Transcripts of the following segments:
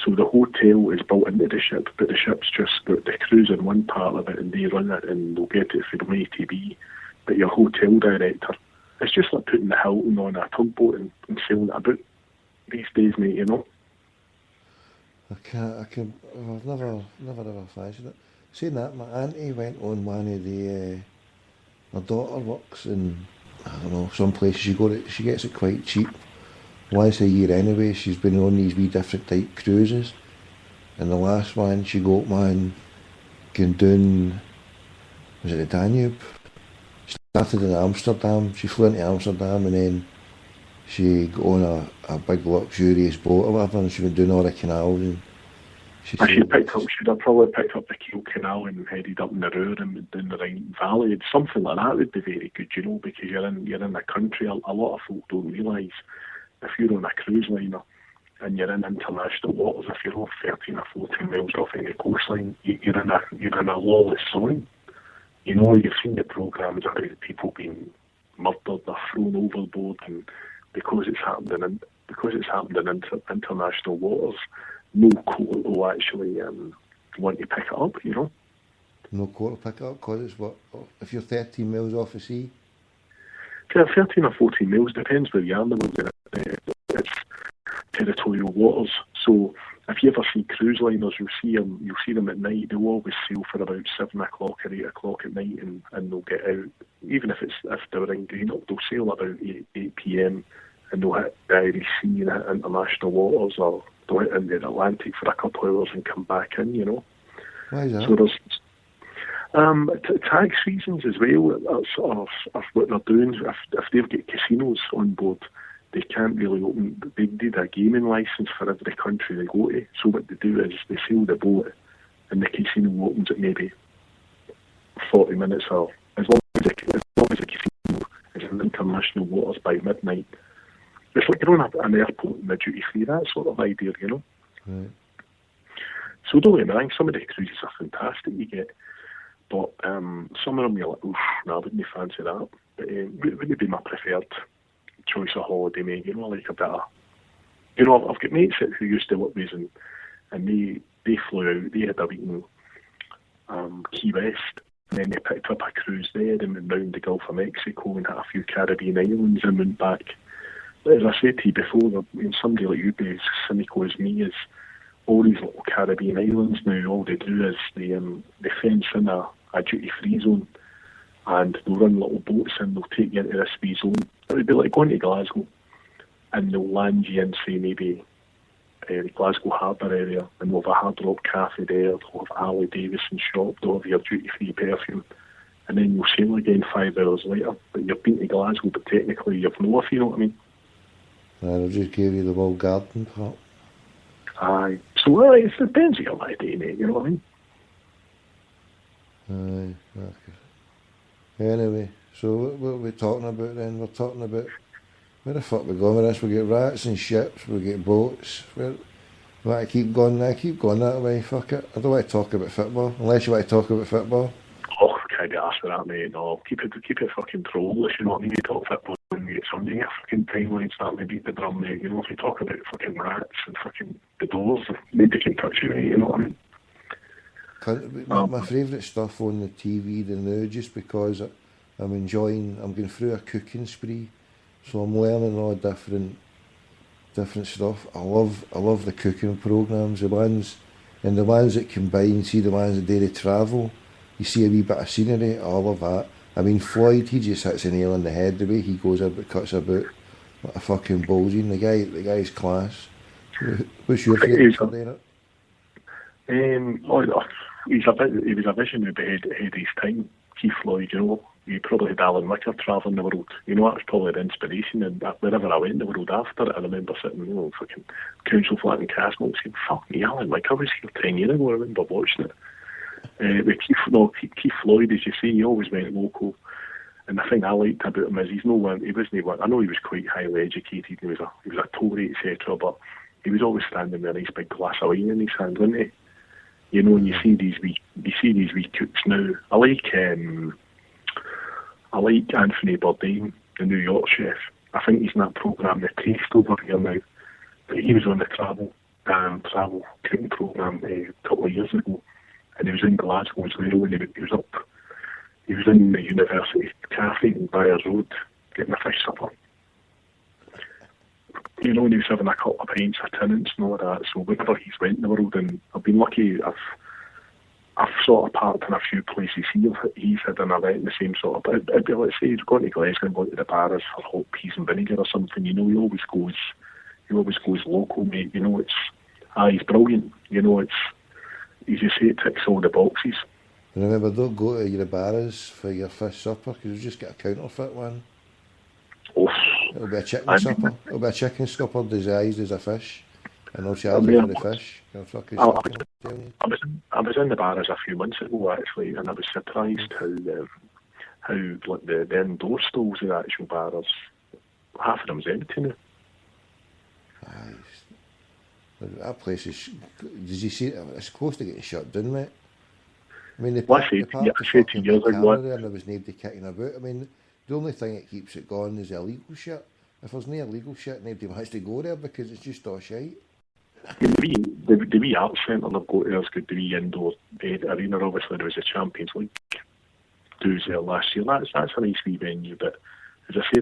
So the hotel is built into the ship, but the ship's just got the cruise in one part of it, and they run it, and they'll get it from A to B. But your hotel director, it's just like putting the Hilton on a tugboat and sailing it about these days, mate, you know. I've never fancied it. Saying that, my auntie went on one of the, my daughter works in, I don't know, some places she gets it quite cheap. Once a year anyway, she's been on these wee different type cruises. And the last one, she got one going down, was it the Danube? She started in Amsterdam, she flew into Amsterdam, and then she got on a big luxurious boat or whatever, and she went down all the canals. And she'd have probably picked up the Kiel Canal and headed up in the Ruhr and down the Rhine Valley. Something like that would be very good, you know, because you're in the country. A lot of folk don't realise if you're on a cruise liner and you're in international waters, if you're off 13 or 14 miles off any coastline, you're in a lawless zone. You know, you've seen the programmes about people being murdered or thrown overboard, and because it's happened in international waters, no court will actually want to pick it up, you know. No court will pick it up because it's what, if you're 13 miles off the sea? Yeah, 13 or 14 miles, depends where you are in the world. It's territorial waters. So if you ever see cruise liners, you'll see them at night. They'll always sail for about 7 o'clock or 8 o'clock at night, and they'll get out. Even if they were in green up, they'll sail about 8 p.m. and they'll hit the Irish Sea and hit international waters, or they'll hit into the Atlantic for a couple of hours and come back in, you know. Why is that? So there's tax reasons as well. That's sort of what they're doing. If they've got casinos on board, they can't really open. They need a gaming license for every country they go to. So what they do is they sail the boat, and the casino opens at maybe 40 minutes, or as long as the casino is in international waters by midnight. It's like you're on an airport in the duty free, that sort of idea, you know. Right. So don't get me wrong, some of the cruises are fantastic you get, but some of them you're like, oof, no, I wouldn't fancy that. But wouldn't be my preferred choice of holiday, mate, you know, like a bit of, you know, I've got mates who used to work with us, and they flew out, they had a week in Key West, and then they picked up a cruise there and went round the Gulf of Mexico and hit a few Caribbean islands and went back. But as I said to you before, somebody like you be as cynical as me, is all these little Caribbean islands now, all they do is they fence in a duty-free zone, and they'll run little boats and they'll take you into this wee zone. It would be like going to Glasgow, and they'll land you in, say, maybe the Glasgow Harbour area, and they'll have a Hard Rock Cafe there, they'll have Ali Davison shop, they'll have your duty-free perfume, and then you'll sail again 5 hours later. But you've been to Glasgow, but technically you've no, if you know what I mean. They'll just give you the whole garden part. Aye. So it depends on your holiday, mate, you know what I Aye, mean? that's good. Anyway, so what are we talking about then? We're talking about, where the fuck we going with this? We get rats and ships, we get boats. We want to keep going that way, fuck it. I don't want to talk about football, unless you want to talk about football. Oh, can't be asked for that, mate. No, keep it fucking trollless, you know what I mean? You talk football and you get somebody in your fucking timeline starting to beat the drum, mate. You know, if you talk about fucking rats and fucking the doors, maybe they can touch you, mate, you know what I mean? My favourite stuff on the TV now, just because I'm going through a cooking spree, so I'm learning all different stuff. I love the cooking programmes, the ones that combine, see the ones that do the travel, you see a wee bit of scenery, I love that. I mean, Floyd, he just hits a nail on the head the way he goes about, cuts about like a fucking bullseye. The guy's class. What's your favourite for doing it? He was a visionary ahead of his time. Keith Floyd, you know, he probably had Alan Wicker travelling the world. You know, that was probably the inspiration, and wherever I went in the world after it, I remember sitting, you know, fucking council flat in Castle saying, fuck me, Alan Wicker was here 10 years ago, I remember watching it. With Keith Floyd, as you say, he always went local. And the thing I liked about him is he wasn't one. I know he was quite highly educated, he was a Tory, etc., but he was always standing with a nice big glass of wine in his hand, wasn't he? You know, and you see these wee cooks now. I like Anthony Bourdain, the New York chef. I think he's in that programme, The Taste, over here now. But he was on the travel. travel cooking programme a couple of years ago, and he was in Glasgow as well, and he was in the University Cafe in Byers Road getting a fish supper. You know, and he was having a couple of pints of tenants and all that. So whenever he's went in the world, and I've been lucky, I've sort of parked in a few places he's had an event in the same sort of, but it'd be, let's say he's going to Glasgow and going to the bars for hot peas and vinegar or something, you know, he always goes local, mate, you know, he's brilliant, you know, he's just say it ticks all the boxes. And remember, don't go to your bars for your fish supper, because you just get a counterfeit one. Oh, it'll be a chicken supper. It'll be a chicken supper disguised as a fish, and they'll charge you for the fish. I was in the bars a few months ago actually, and I was surprised how like the indoor stalls of the actual bars, half of them's empty now. That place is. Did you see it? It's close to getting shut down, mate. I mean, I said 2 years ago, and there was nobody kicking about. I mean, the only thing that keeps it going is illegal shit. If there's no illegal shit, nobody wants to go there because it's just all shite. The wee arts centre they've got there is good. The wee indoor arena, obviously there was a Champions League dues there last year. That's a nice wee venue, but as I say,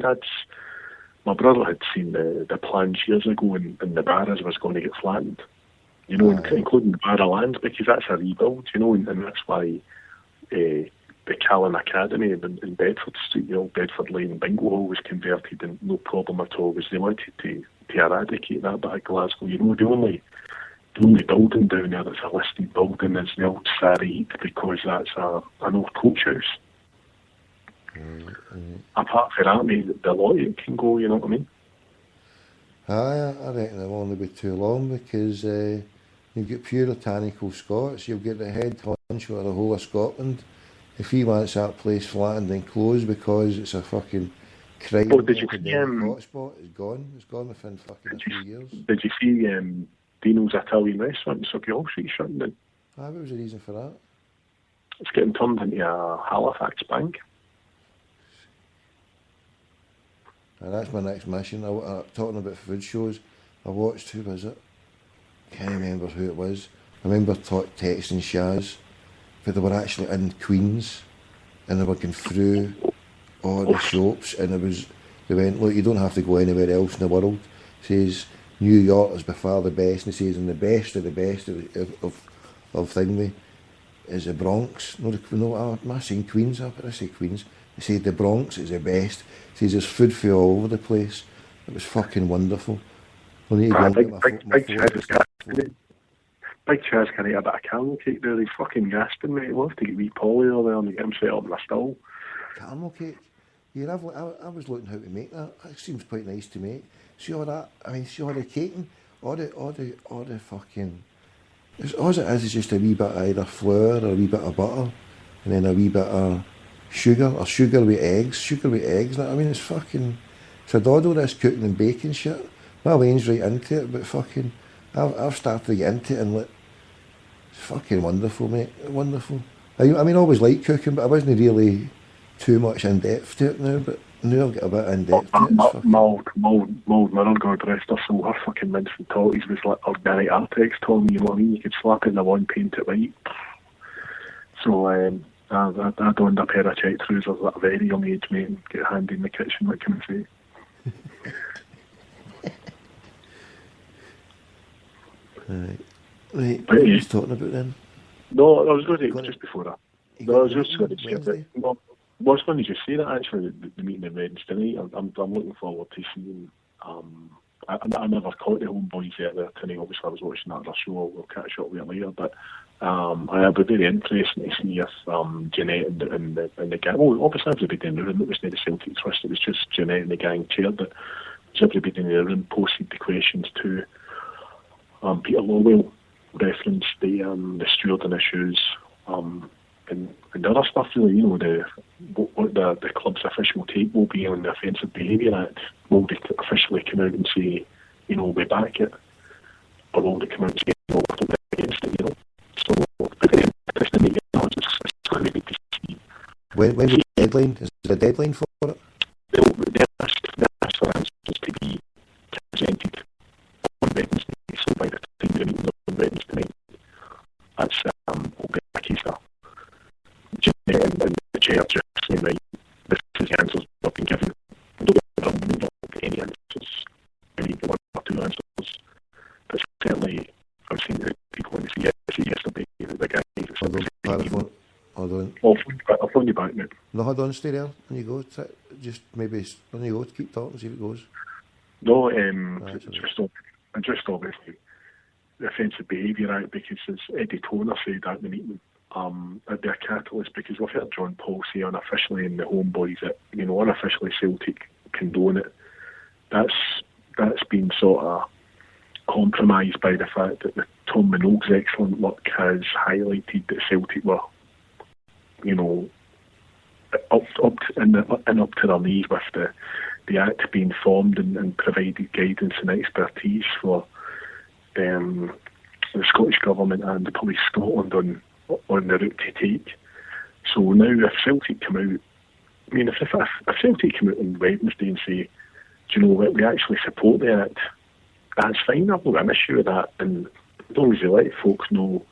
my brother had seen the plans years ago, and the Barras was going to get flattened, you know, including the Barra lands, because that's a rebuild, you know, and that's why the Callan Academy in Bedford Street, you know, Bedford Lane Bingo Hall was converted, and no problem at all, because they wanted to eradicate that back Glasgow. You know, the only building down there that's a listed building is the old Sarri, because that's an old coach house. Apart from that, mate, the lot it can go, you know what I mean? I reckon it'll only be too long, because you've got puritanical Scots, you'll get the head honcho of the whole of Scotland. If he wants that place flattened and closed because it's a fucking crime hotspot, it's gone. It's gone within fucking a few years. Did you see Dino's Italian restaurant in Sauchiehall Street shutting down? What was the reason for that? It's getting turned into a Halifax bank. And that's my next mission. Talking about food shows, I watched, who was it? Can't remember who it was. I remember texting Shaz, but they were actually in Queens, and they were going through all the shops, and they went, look, you don't have to go anywhere else in the world. He says, New York is by far the best, and he says, and the best of thingy is the Bronx. No, am I saying Queens? I say Queens. He said the Bronx is the best. He says there's food for all over the place. It was fucking wonderful. Big Chaz can eat a bit of caramel cake there. He's fucking gasping, mate. We'll have to get wee Polly there and get him set up in a stall. Caramel cake? Yeah, I was looking how to make that. It seems quite nice to make. See all that? I mean, see all the caking? All the fucking... All it is just a wee bit of either flour or a wee bit of butter, and then a wee bit of sugar with eggs. I mean, it's fucking... It's a doddle, this cooking and baking shit. My lane's right into it, but fucking... I've started to get into it, and like... It's fucking wonderful, mate. Wonderful. I mean, I always liked cooking, but I wasn't really too much in depth to it now, but now I've got a bit in depth to it. Mould Mirror, God rest her soul, her fucking mince and totties was like organic Artex, Tommy, you know what I mean? You could slap it in the one, paint it white. So, I donned a pair of check trousers at a very young age, mate, and get handy in the kitchen, what can I say? Right, what are you talking about then? No, I was going to, just before that. No, I was just going to say that. No, I was going to just say that actually, the meeting in Wednesday night. I'm looking forward to seeing. I never caught the homeboys yet there tonight. Obviously, I was watching that other show. We'll catch up with it later. But it'll be very interesting to see if Jeanette and the gang. Well, obviously, everybody in the room. It was not the Celtic Trust. It was just Jeanette and the gang chaired it. So everybody in the room posted the questions to Peter Lowell, referenced the stewarding issues, and other stuff, really, you know, what the club's official take will be on the Offensive Behaviour Act. Will they officially come out and say, you know, we back it? Or will they come out and say, no, we're against it, you know? So, it's going to be to see. When's the deadline? Is there a deadline for it? That's for answers to be presented on Wednesday, so by the time that's will be a key stuff. And the chair just saying, right, this is the answers I've been given. I don't need any answers. I need one or two answers. But certainly, I've seen the people in the CSC yesterday, the guy that's Hold on. I'll phone you back now. No, hold on, stay there. On you go. Just maybe on you go. Keep talking, see if it goes. No, just obviously the Offensive Behaviour Act, because as Eddie Toner said at the meeting, it'd be a catalyst, because we've heard John Paul say unofficially in the Homeboys that, unofficially Celtic condone it. That's been sort of compromised by the fact that the Tom Minogue's excellent work has highlighted that Celtic were, up to their knees with the Act being formed and provided guidance and expertise for the Scottish Government and the Police Scotland on the route to take. So now if Celtic come out, if Celtic come out on Wednesday and say, do you know what, we actually support the Act, that's fine, I've got an issue with that, and as long as they let folks know,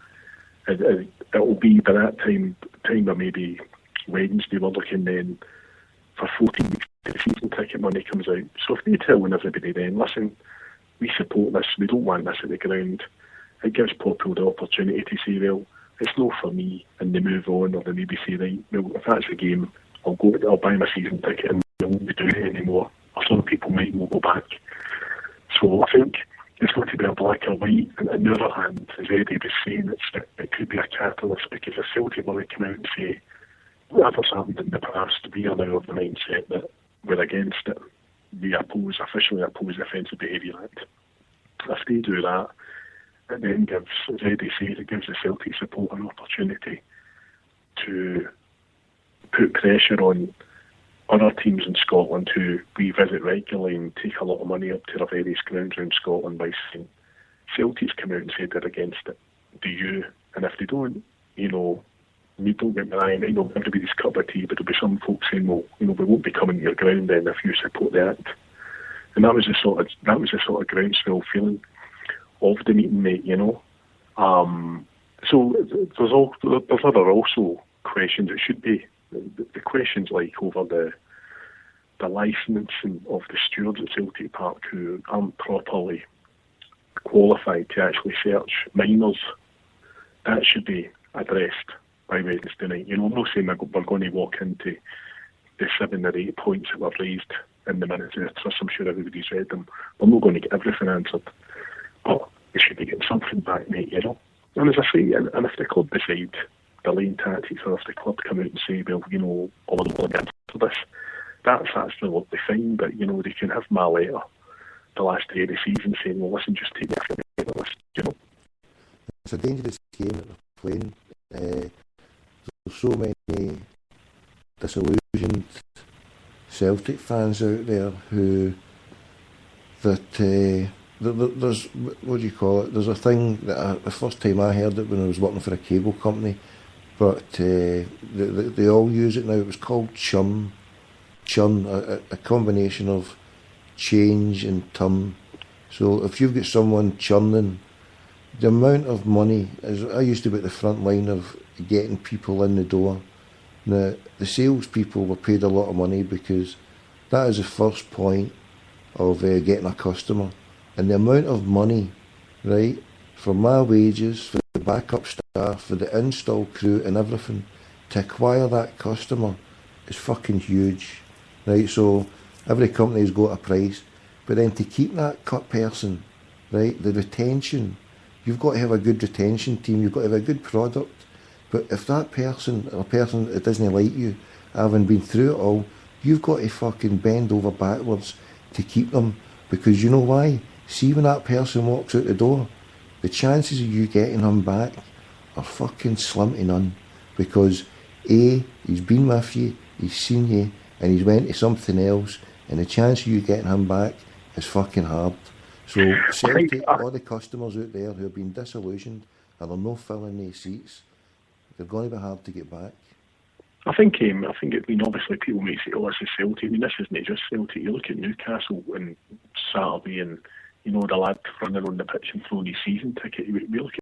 it'll be by that time or maybe Wednesday, we're looking then for 14 weeks till the season ticket money comes out. So if they tell everybody then, listen, we support this, we don't want this at the ground, it gives people the opportunity to say, well, it's not for me, and they move on, or they maybe say, right, well, if that's the game, I'll buy my season ticket and I won't be doing it anymore. Or some people might not go back. So I think it's going to be a black or white. And on the other hand, as Eddie was saying, it could be a catalyst, because if Celtic want to come out and say, whatever's happened in the past, we are now of the mindset that we're against it. We officially oppose the Offensive Behaviour Act. If they do that, it then gives, as Eddie says, it gives the Celtic support an opportunity to put pressure on other teams in Scotland who we visit regularly and take a lot of money up to their various grounds around Scotland by saying, Celtic's come out and said they're against it. Do you? And if they don't, you don't get me wrong, everybody's cup of tea, but there'll be some folks saying, well, we won't be coming to your ground then if you support the Act. And that was the sort of groundswell feeling of the meeting, mate, So there's other also questions. It should be the questions like over the licensing of the stewards at Celtic Park who aren't properly qualified to actually search minors. That should be addressed by Wednesday night. I'm not saying we're going to walk into the 7 or 8 points that were raised in the minutes of the trust. I'm sure everybody's read them. We're not going to get everything answered. But we should be getting something back, mate, And as I say, and if the club decide delaying tactics, or if the club come out and say, well, all the against this, that's absolutely fine, but, they can have my letter the last day of the season saying, well, listen, just take me off the list, It's a dangerous game that they're playing. There's so many disillusioned Celtic fans out there who there's, what do you call it, there's a thing that the first time I heard it when I was working for a cable company, but they all use it now. It was called churn, a combination of change and turn. So if you've got someone churning, the amount of money, as I used to be at the front line of getting people in the door. Now, the salespeople were paid a lot of money because that is the first point of getting a customer. And the amount of money, right, for my wages, for the backup staff, for the install crew and everything, to acquire that customer is fucking huge, right? So every company's got a price, but then to keep that cut person, right, the retention, you've got to have a good retention team, you've got to have a good product. But if that person, or a person that doesn't like you, having been through it all, you've got to fucking bend over backwards to keep them, because you know why? See, when that person walks out the door, the chances of you getting him back are fucking slim to none, because A, he's been with you, he's seen you, and he's went to something else, and the chance of you getting him back is fucking hard. So Celtic, all the customers out there who have been disillusioned and are not filling these seats, they're going to be hard to get back. I think obviously people may say, oh, this is Celtic. This isn't just Celtic. You look at Newcastle on Saturday and, the lad running on the pitch and throwing his season ticket. We look